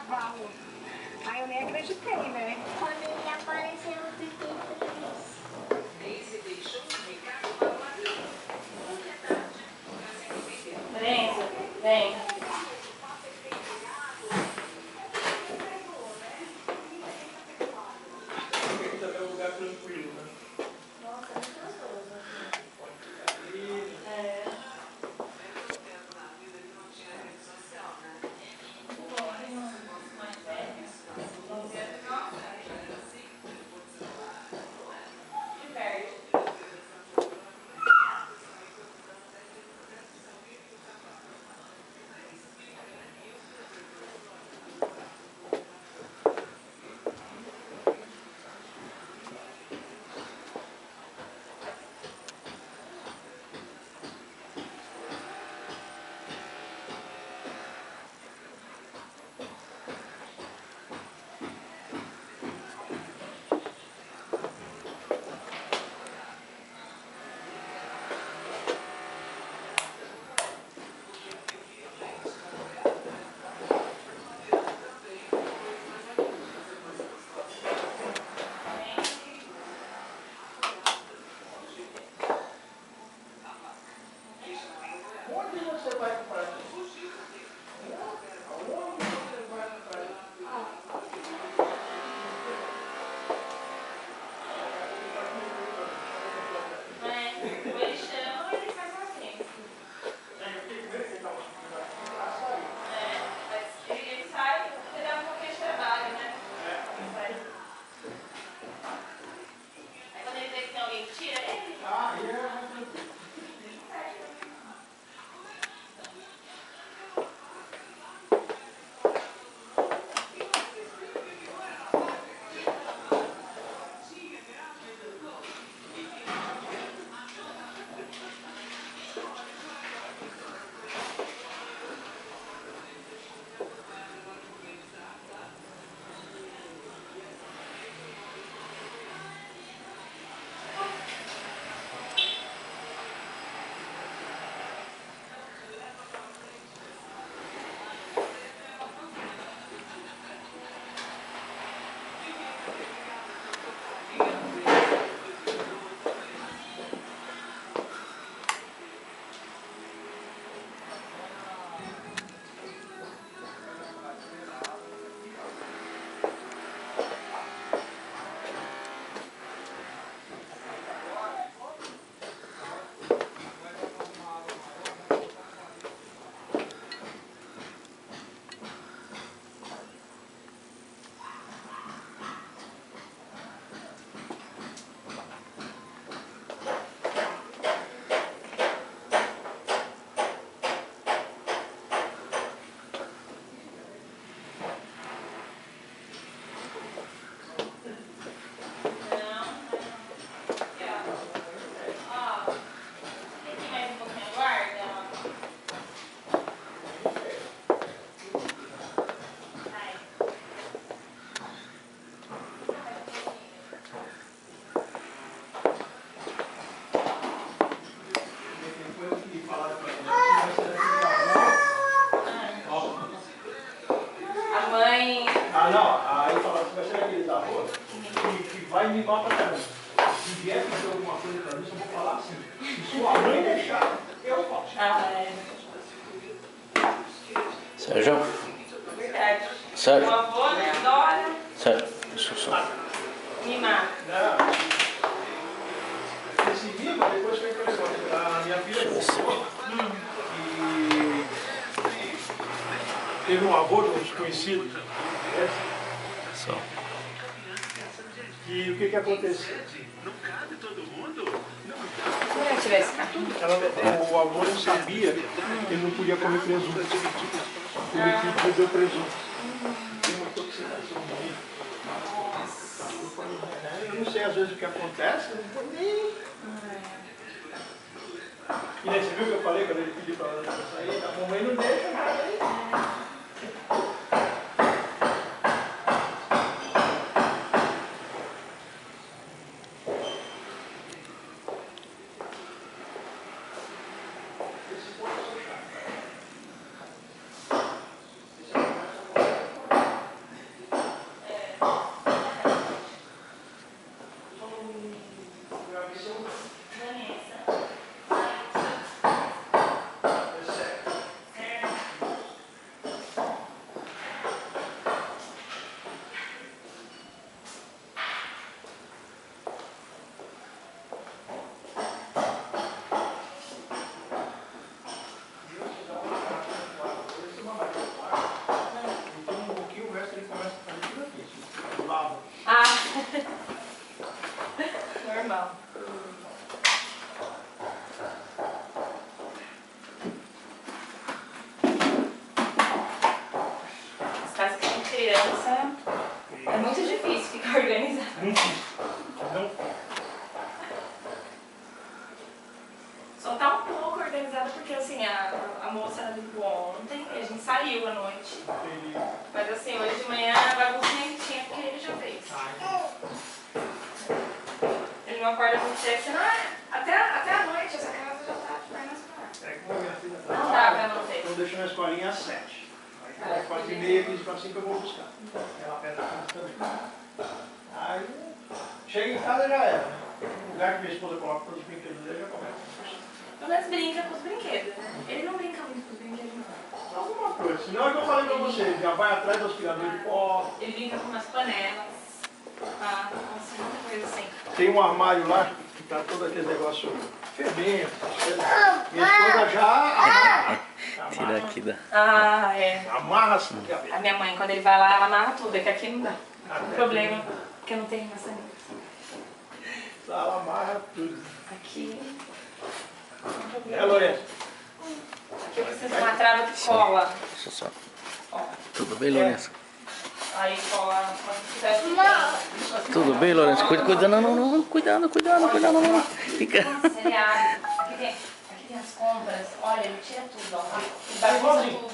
cavalo. Aí eu nem acreditei, né? Quando ele apareceu, eu fiquei feliz. Daisy deixou um recado para o amigo. Boa tarde. Lorenzo, vem. Aqui também é um lugar tranquilo, né? Nossa, é muito gostoso. E... É. Onde você vai comprar isso? Aonde você vai comprar isso? Ou ele chama ou ele faz assim. Mas ele sai, você dá um pouquinho de trabalho, né? Aí quando ele vê que tem alguém que tira ele. Ah, e é... Ah, não. Aí fala assim, vai ser aquele avô que vai me mimar pra caramba. Se vier fazer alguma coisa pra mim, só vou falar assim. Se sua mãe deixar, eu faço. Ah, é. Sérgio? Verdade. Sérgio? O avô, né? Adora Sérgio, deixa eu só. mimar. Não. Esse mima, depois foi impressão. A minha filha contou que teve um avô de um desconhecido. Só. E o que aconteceu? Se eu tivesse cá. O avô não sabia que ele não podia comer presunto. Ele pediu presunto. Tem uma intoxicação ruim. Eu não sei às vezes o que acontece, eu não tô nem... E aí, você viu o que eu falei quando ele pediu para ela sair? A mamãe não deixa nada aí. criança, é muito difícil ficar organizado. Não. Só tá um pouco organizada porque assim, a moça ela ligou ontem e a gente saiu à noite. Mas assim, hoje de manhã a baguncinha porque ele já fez. Ele não acorda muito cedo, senão até a noite essa casa já tá de pernas pra lá. É como a minha filha tá. Não dá pra não ter. Eu deixo na escolinha às 7. Aí 4h30, 15 para 5 eu vou buscar. Ela pede a casa também. Aí chega em casa já era. Né? O lugar que minha esposa coloca todos os brinquedos dele já começa. Pelo menos brinca com os brinquedos, né? Ele não brinca muito com os brinquedos, não. Alguma coisa. Senão é o que eu falei pra você, já vai atrás do aspirador de pó. Ele brinca com umas panelas. Ah, nossa, muita coisa assim. Tem um armário lá que tá todo aquele negócio fermento. Minha esposa já Tira aqui da. Ah, é. amarra assim. A minha mãe, quando ele vai lá, ela amarra tudo. É que aqui não dá. O problema é que eu não tenho maçaneta. Ela amarra tudo. Aqui. É, Lourenço? Aqui eu preciso de uma trava que cola. Deixa só. Ó. Tudo bem, Lourenço? Aí cola quando quiser. Tudo bem, Lourenço? Cuidado, não. Cuidado, não. Fica. Nossa, ele abre. Aqui tem as compras. Olha, ele tira tudo, ó. Ele bagunça tudo.